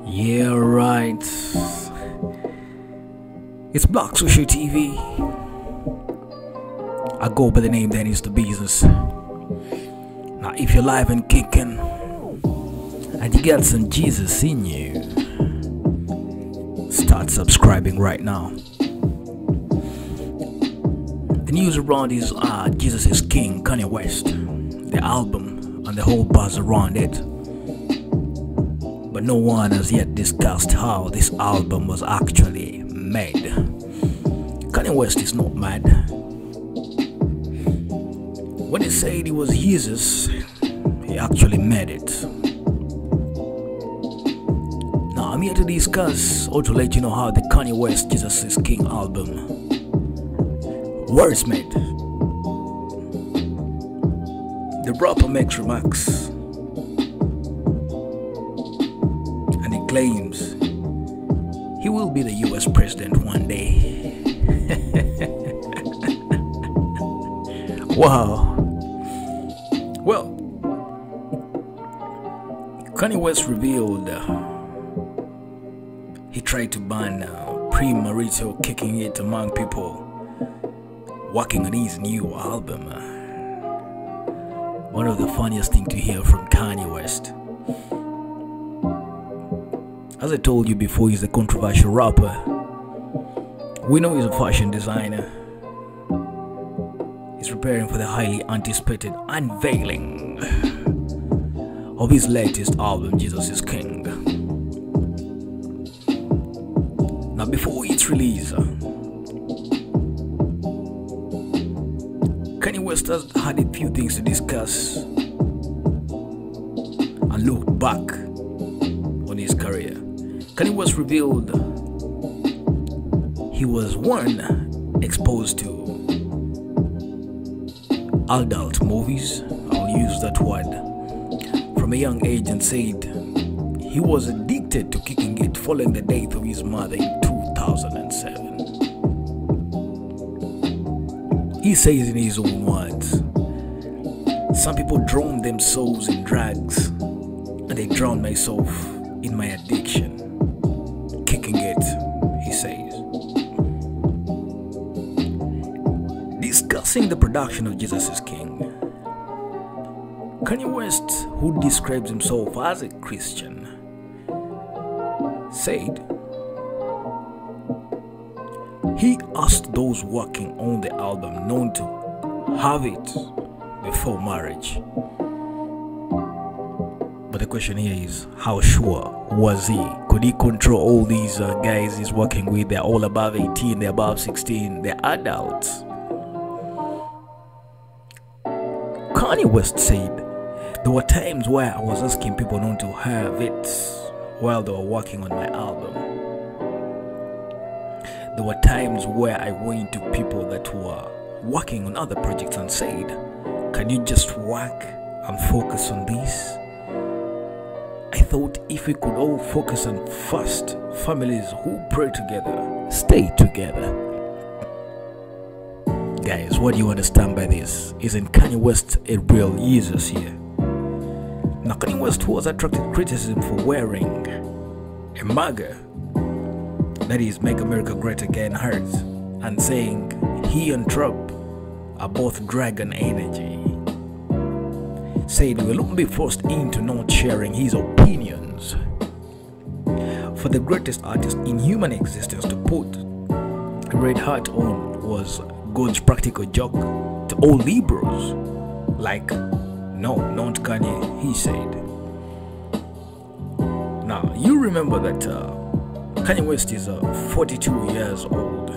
Yeah, right. It's Black Social TV. I go by the name that is the business. Now, if you're live and kicking, and you got some Jesus in you, start subscribing right now. The news around is Jesus is King, Kanye West, the album, and the whole buzz around it. But no one has yet discussed how this album was actually made. Kanye West is not mad. When he said he was Jesus, he actually made it. Now I'm here to discuss or to let you know how the Kanye West Jesus is King album was made. The rapper makes remarks and he claims he will be the US president one day. Wow. Well, Kanye West revealed he tried to ban premarital kicking it among people working on his new album. One of the funniest things to hear from Kanye West. As I told you before, he's a controversial rapper. We know he's a fashion designer. He's preparing for the highly anticipated unveiling of his latest album, Jesus is King. Now, before its release, Kanye West has had a few things to discuss and looked back on his career. Kanye West revealed he was exposed to adult movies, I'll use that word, from a young age, and said he was addicted to kicking it following the death of his mother in 2007. He says in his own words, "Some people drown themselves in drugs, and they drown myself in my addiction. Kicking it," he says. Discussing the production of Jesus is King, Kanye West, who describes himself as a Christian, said he asked those working on the album not to have it before marriage. But the question here is, how sure was he? Could he control all these guys he's working with? They're all above 18, they're above 16, they're adults. Kanye West said, "There were times where I was asking people not to have it while they were working on my album. There were times where I went to people that were working on other projects and said, 'Can you just work and focus on this?' I thought if we could all focus on first, families who pray together, stay together." Guys, what do you understand by this? Isn't Kanye West a real Jesus here? Now, Kanye West was attracted criticism for wearing a MAGA, that is, Make America Great Again hat, and saying he and Trump are both dragon energy. Said he will not be forced into not sharing his opinions. For the greatest artist in human existence to put a red hat on was God's practical joke to all liberals. Like, no, not Kanye, he said. Now, you remember that Kanye West is 42 years old,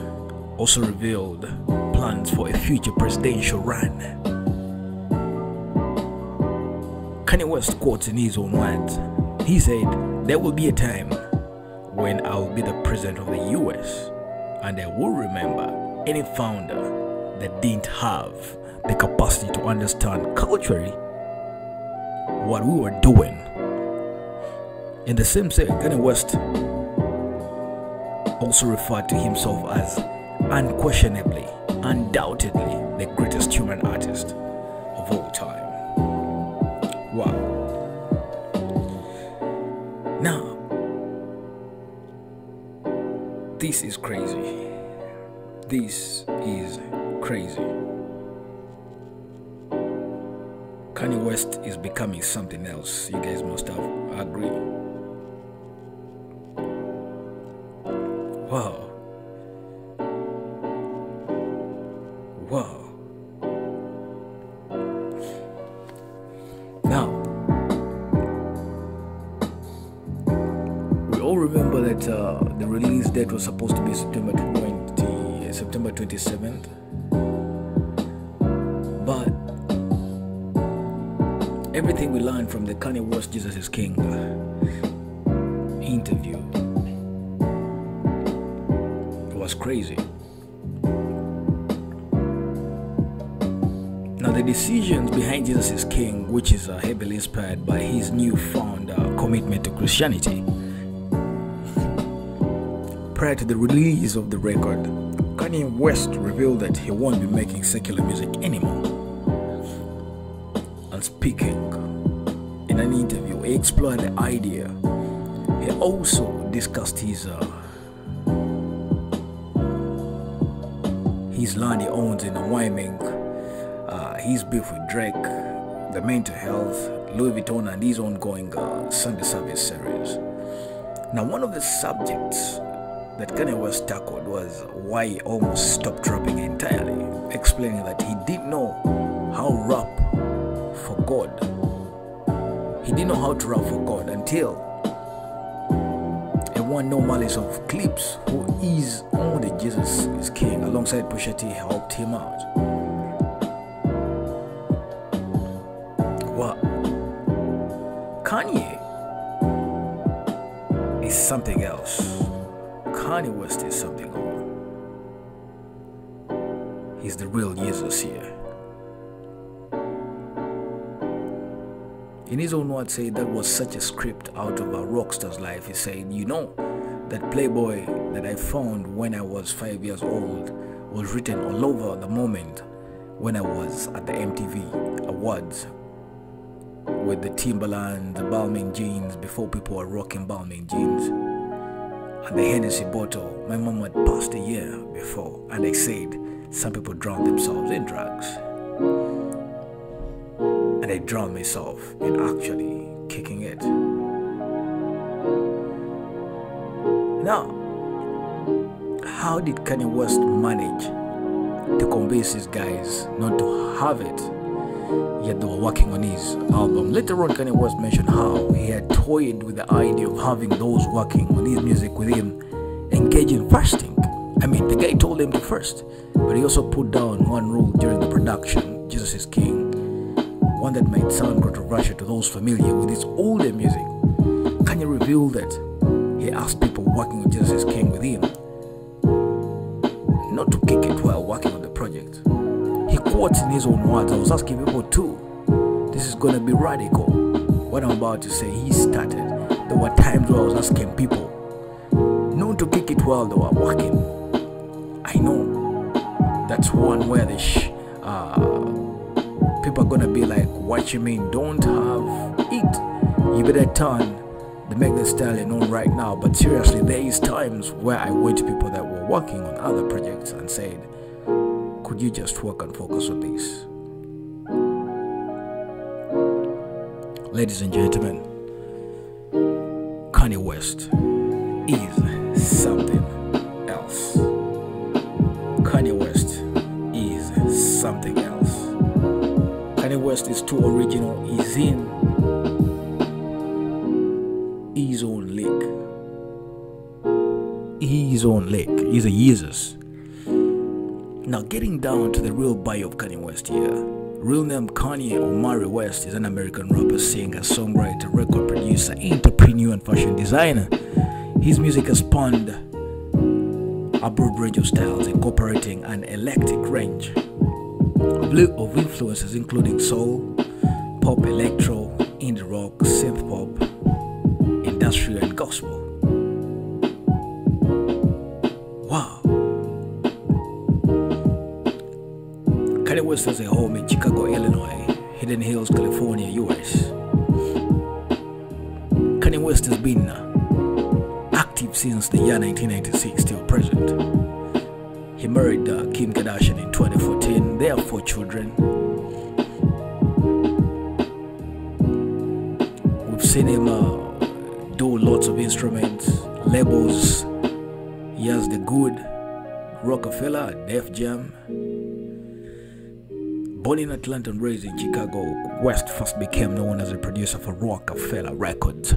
also revealed plans for a future presidential run. Kanye West quotes in his own words, he said, "There will be a time when I will be the president of the US, and I will remember any founder that didn't have the capacity to understand culturally what we were doing." In the same sense, Kanye West also referred to himself as unquestionably, undoubtedly the greatest human artist of all time. Wow. Now, This is crazy. This is crazy. Kanye West is becoming something else. You guys must have agreed. Wow. Wow. Now, we all remember that the release date was supposed to be September 27th. But everything we learned from the Kanye West Jesus is King interview was crazy. Now the decisions behind Jesus is King, which is heavily inspired by his newfound commitment to Christianity. Prior to the release of the record, Kanye West revealed that he won't be making secular music anymore. And speaking in an interview, he explored the idea. He also discussed his land he owns in Wyoming, his beef with Drake, the mental health, Louis Vuitton, and his ongoing Sunday service series. Now, one of the subjects that Kanye West tackled was why he almost stopped rapping entirely, explaining that he didn't know how to rap for God. He didn't know how to rap for God until one No Malice of Clips, who is on the Jesus is King alongside Pusha T, helped him out. Wow. Kanye is something else. Kanye West is something else. He's the real Jesus here. In his own words, said that was such a script out of a rock star's life. He said, you know, that Playboy that I found when I was 5 years old was written all over the moment when I was at the MTV Awards with the Timberland, the Balmain jeans, before people were rocking Balmain jeans, and the Hennessy bottle. My mom had passed a year before, and they said some people drowned themselves in drugs. And I drowned myself in actually kicking it. Now, how did Kanye West manage to convince these guys not to have it, yet they were working on his album? Later on, Kanye West mentioned how he had toyed with the idea of having those working on his music with him engage in fasting. I mean, the guy told him to fast, but he also put down one rule during the production, Jesus is King, one that might sound controversial to those familiar with his older music. Kanye revealed that he asked people working on Jesus is King with him not to kick it while working on the project. He quotes in his own words, I was asking people too, this is gonna be radical. What I'm about to say, he started. There were times where I was asking people not to kick it while they were working. I know that's one where the people are gonna be like, what you mean don't have it? You better turn the Meg Thee Stallion on right now. But seriously, there is times where I went to people that were working on other projects and said, could you just work and focus on this? Ladies and gentlemen, Kanye West is something else. Kanye West is something else. Kanye West is too original. He's in his own league. His own league. He's a Jesus. Now, getting down to the real bio of Kanye West here. Real name Kanye Omari West is an American rapper, singer, songwriter, record producer, entrepreneur, and fashion designer. His music has spanned a broad range of styles, incorporating an eclectic range of influences including soul, pop, electro, indie rock, synth pop, industrial, and gospel. Wow. Kanye West has a home in Chicago, Illinois, Hidden Hills, California, US. Kanye West has been active active since the year 1996 till present. He married Kim Kardashian in 2014. They have 4 children. We've seen him do lots of instruments, labels. He has the Good, Rockefeller, Def Jam. Born in Atlanta and raised in Chicago, West first became known as a producer for Rockefeller Records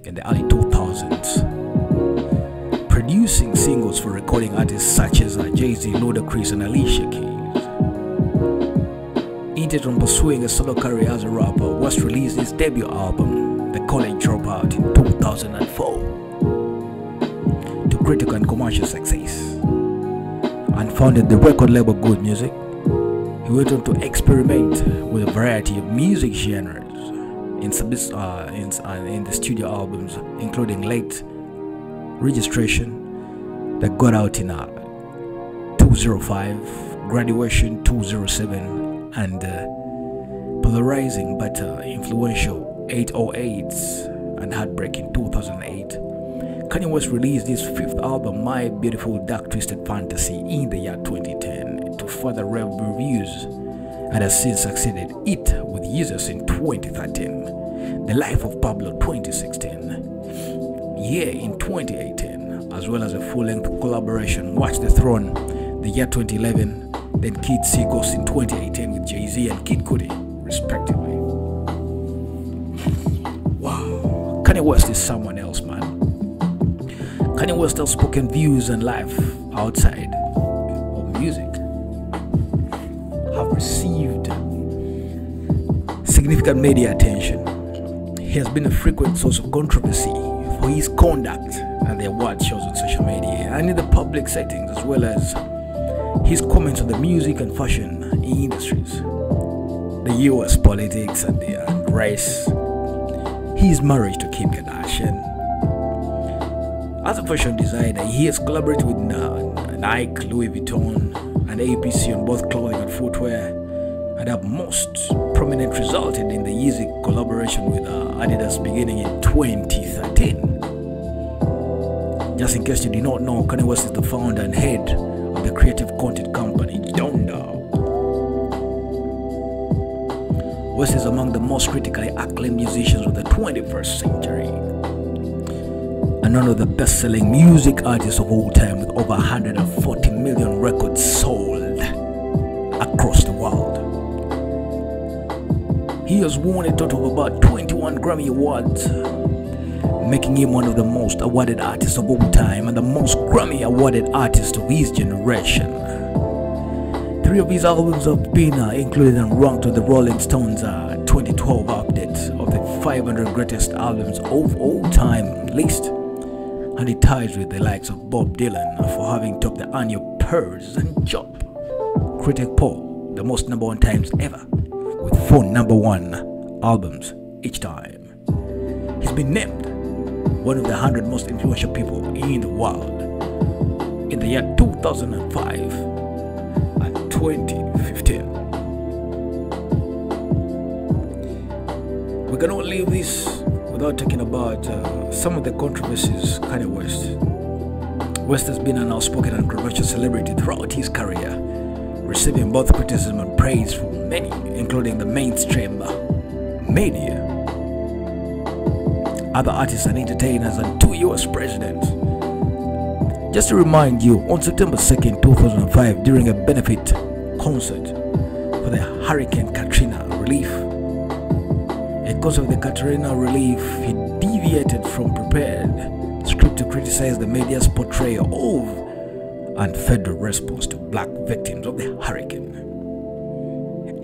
in the early 2000s, producing singles for recording artists such as Jay-Z, Ludacris, and Alicia Keys. Intent on pursuing a solo career as a rapper, West released his debut album, The College Dropout, in 2004, to critical and commercial success, and founded the record label Good Music. He went on to experiment with a variety of music genres in the studio albums, including Late Registration that got out in 205, Graduation 207, and polarizing but influential 808s and Heartbreak in 2008. Kanye West released his 5th album, My Beautiful Dark Twisted Fantasy, in the year 2010 to further reviews, and has since succeeded it with users in 2013, The Life of Pablo 2016, Yeah in 2018, as well as a full-length collaboration, Watch the Throne, the year 2011, then Kid See Ghost in 2018 with Jay-Z and Kid Cudi, respectively. Wow, Kanye West is someone else, man. Kanye West's outspoken views on life outside of music have received significant media attention. He has been a frequent source of controversy for his conduct at the award shows on social media and in the public settings, as well as his comments on the music and fashion industries, the US politics and race, his marriage to Kim Kardashian. As a fashion designer, he has collaborated with Nike, Louis Vuitton, and APC on both clothing and footwear, and have most prominent resulted in the Yeezy collaboration with Adidas beginning in 2013. Just in case you did not know, Kanye West is the founder and head of the creative content company Donda. West is among the most critically acclaimed musicians of the 21st century, and one of the best-selling music artists of all time, with over 140 million records sold across the world. He has won a total of about 21 Grammy Awards, making him one of the most awarded artists of all time and the most Grammy awarded artist of his generation. 3 of his albums have been included and ranked on the Rolling Stones 2012 update of the 500 greatest albums of all time list, and it ties with the likes of Bob Dylan for having topped the annual Purse and Job critic poll the most #1 times ever, with 4 #1 albums each time. He's been named one of the 100 most influential people in the world in the year 2005 and 2015. We cannot leave this without talking about some of the controversies Kanye West. West has been an outspoken and controversial celebrity throughout his career, receiving both criticism and praise from many, including the mainstream media, other artists and entertainers, and 2 US presidents. Just to remind you, on September 2nd, 2005, during a benefit concert for the Hurricane Katrina relief, he deviated from prepared script to criticize the media's portrayal of and federal response to black victims of the hurricane.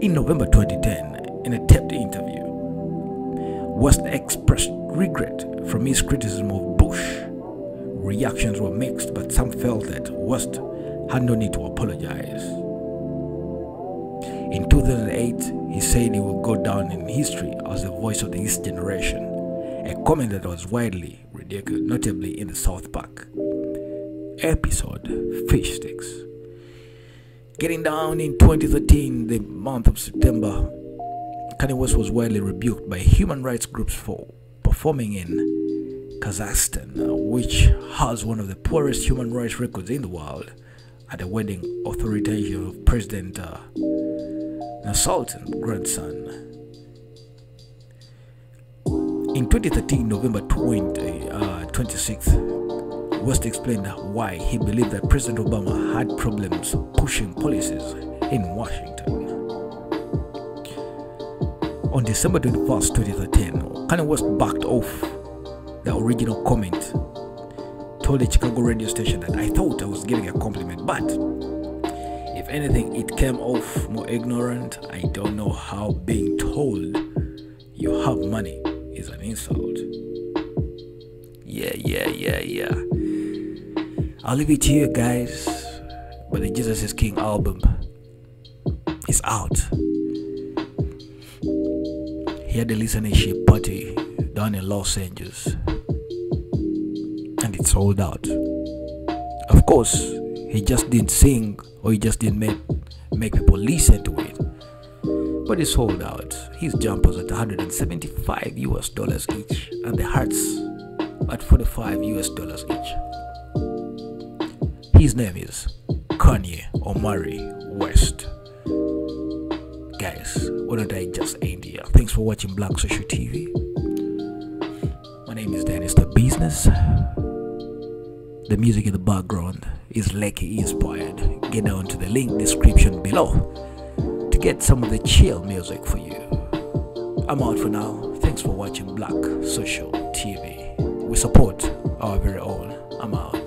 In November 2010, in a taped interview, West expressed regret from his criticism of Bush. Reactions were mixed, but some felt that West had no need to apologize. In 2008, he said he would go down in history as the voice of this generation, a comment that was widely ridiculed, notably in the South Park episode Fish Sticks. Getting down in 2013, the month of September, Kanye West was widely rebuked by human rights groups for performing in Kazakhstan, which has one of the poorest human rights records in the world, at the wedding authorization of President Nursultan's grandson. In 2013, November 26th, West explained why he believed that President Obama had problems pushing policies in Washington. On December 21st, 2013, Kanye West backed off the original comment, told the Chicago radio station that I thought I was giving a compliment, but if anything, it came off more ignorant. I don't know how being told you have money is an insult. Yeah. I'll leave it to you guys, but the Jesus is King album is out. He had a listenership party down in Los Angeles, and it sold out. Of course, he just didn't sing, or he just didn't make people listen to it, but it sold out. His jumpers at $175 each, and the hearts at $45 each. His name is Kanye Omari West. Guys, why don't I just end here? Thanks for watching Black Social TV. My name is Dennis the Business. The music in the background is Lecky inspired. Get down to the link description below to get some of the chill music for you. I'm out for now. Thanks for watching Black Social TV. We support our very own. I'm out.